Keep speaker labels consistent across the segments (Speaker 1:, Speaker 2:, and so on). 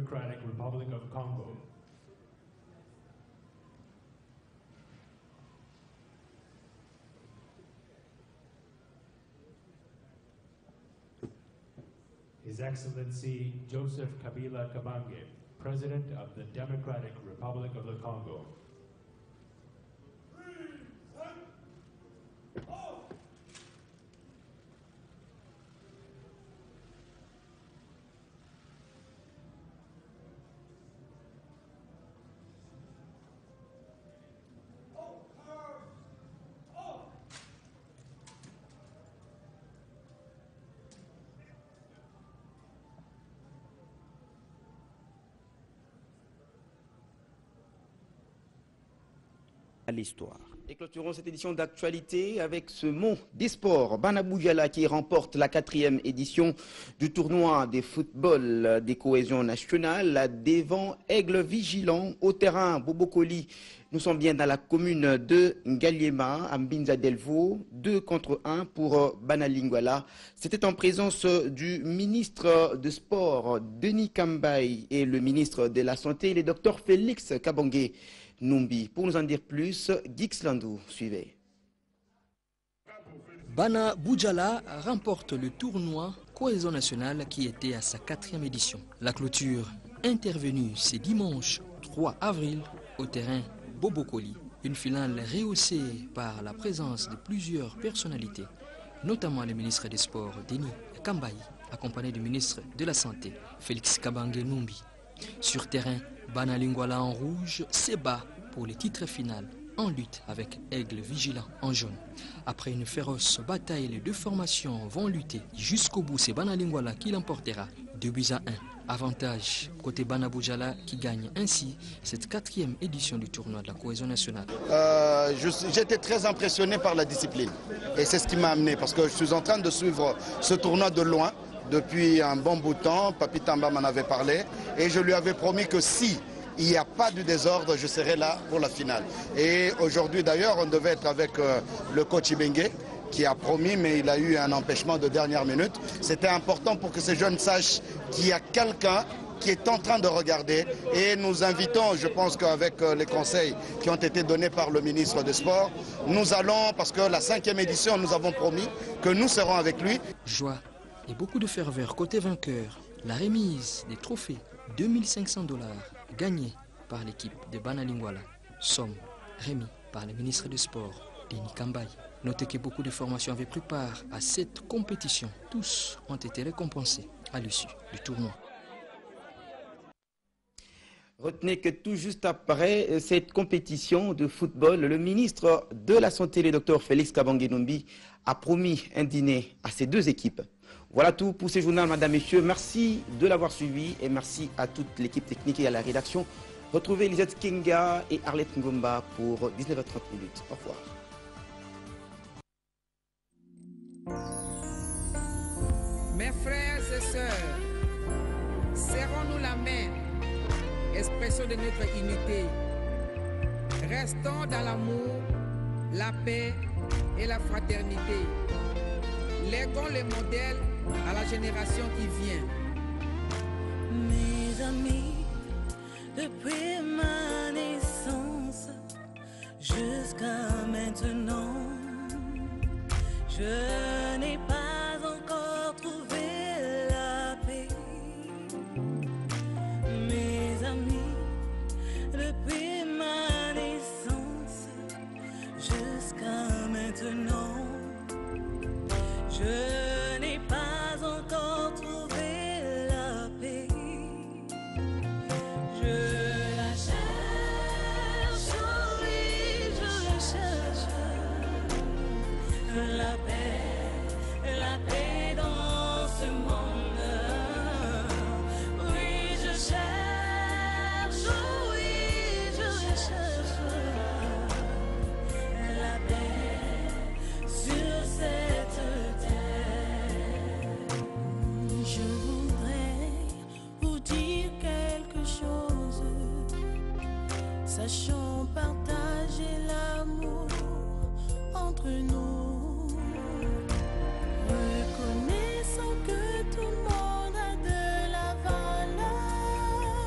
Speaker 1: Democratic Republic of Congo. His Excellency Joseph Kabila Kabange, President of the Democratic Republic of the Congo.
Speaker 2: À l'histoire. Et clôturons cette édition d'actualité avec ce mot des sports. Bana Boujala qui remporte la 4e édition du tournoi des football des cohésions nationales devant Aigle Vigilant au terrain Bobokoli. Nous sommes bien dans la commune de Ngaliema, à Mbinza Delvaux, 2-1 pour Bana Lingwala. C'était en présence du ministre de Sport, Denis Kambaye, et le ministre de la Santé, le docteur Félix Kabange Numbi. Pour nous en dire plus, Gix Landou, suivez.
Speaker 3: Bana Boujala remporte le tournoi Cohésion nationale qui était à sa 4e édition. La clôture intervenue ce dimanche 3 avril au terrain Bobokoli. Une finale rehaussée par la présence de plusieurs personnalités, notamment le ministre des Sports Denis Kambaye, accompagné du ministre de la Santé Félix Kabange Numbi. Sur terrain, Bana Lingwala en rouge se bat pour le titre final en lutte avec Aigle Vigilant en jaune. Après une féroce bataille, les deux formations vont lutter jusqu'au bout. C'est Bana Lingwala qui l'emportera 2-1. Avantage côté Bana Boujala qui gagne ainsi cette 4e édition du tournoi de la cohésion nationale.
Speaker 4: J'étais très impressionné par la discipline et c'est ce qui m'a amené parce que je suis en train de suivre ce tournoi de loin. Depuis un bon bout de temps, Papi Tamba m'en avait parlé et je lui avais promis que si il n'y a pas de désordre, je serai là pour la finale. Et aujourd'hui d'ailleurs, on devait être avec le coach Ibengue qui a promis, mais il a eu un empêchement de dernière minute. C'était important pour que ces jeunes sachent qu'il y a quelqu'un qui est en train de regarder et nous invitons, je pense qu'avec les conseils qui ont été donnés par le ministre des Sports, nous allons, parce que la 5e édition, nous avons promis que nous serons avec lui.
Speaker 3: Joie et beaucoup de ferveur côté vainqueur. La remise des trophées, $2500 gagnés par l'équipe de Bana Lingwala, somme remis par le ministre des Sports, Denis Kambaye. Notez que beaucoup de formations avaient pris part à cette compétition. Tous ont été récompensés à l'issue du tournoi.
Speaker 2: Retenez que tout juste après cette compétition de football, le ministre de la Santé, le docteur Félix Kabange Numbi, a promis un dîner à ces deux équipes. Voilà tout pour ce journal, madame, messieurs. Merci de l'avoir suivi et merci à toute l'équipe technique et à la rédaction. Retrouvez Lisette Kenga et Arlette Ngomba pour 19h30. Au revoir.
Speaker 5: Mes frères et sœurs, serrons-nous la main, expression de notre unité. Restons dans l'amour, la paix et la fraternité. Léguons les modèles à la génération qui vient.
Speaker 6: Mes amis, depuis ma naissance jusqu'à maintenant, je n'ai pas encore trouvé la paix. Mes amis, depuis ma naissance jusqu'à maintenant, je n'ai pas encore trouvé la paix. Je la cherche, oui, je la cherche. La paix dans ce monde. Oui, je cherche, oui, je cherche. La paix sur cette terre. Je voudrais vous dire quelque chose. Sachons partager l'amour entre nous. Reconnaissons que tout le monde a de la valeur.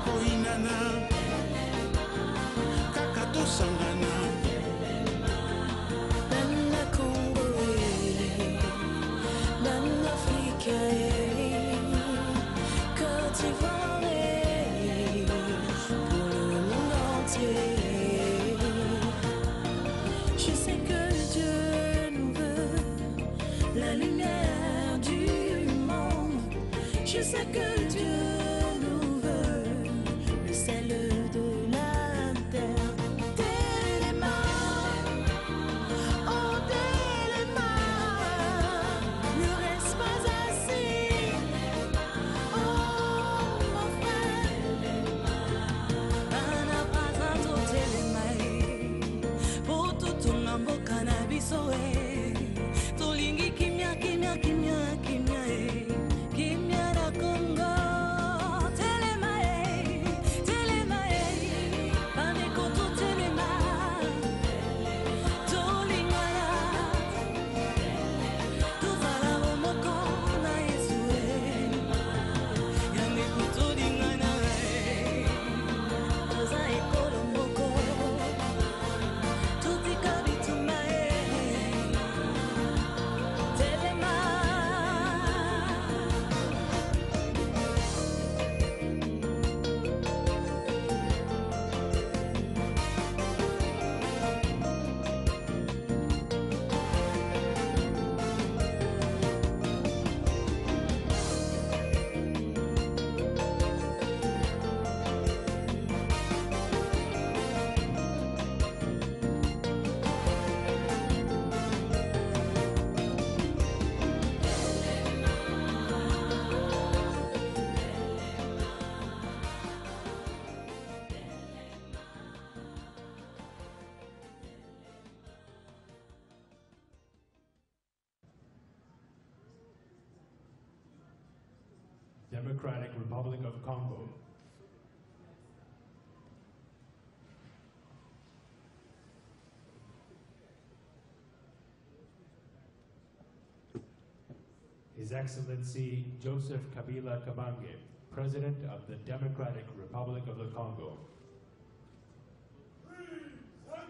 Speaker 7: koinana kaka tosangana
Speaker 6: Nana Congo, Nana Afrique, Côte d'Ivoire, pour le monde entier. Je sais que Dieu nous veut la lumière du monde. Je sais que Dieu nous veut le sel de la terre. Téléma, oh Téléma, ne reste pas assis. Oh mon frère, bana pasanto Téléma, pour tout ton mboka na biso tolingi kimia kimia kimia kimia kimia na Congo. Téléma, Téléma, bandeko to Téléma, tolingana tozala bomoko na Yesu yango tolingana toza ekolo moko totika bituma Téléma.
Speaker 1: Democratic Republic of Congo. His Excellency Joseph Kabila Kabange, President of the Democratic Republic of the Congo.
Speaker 8: 3, 7,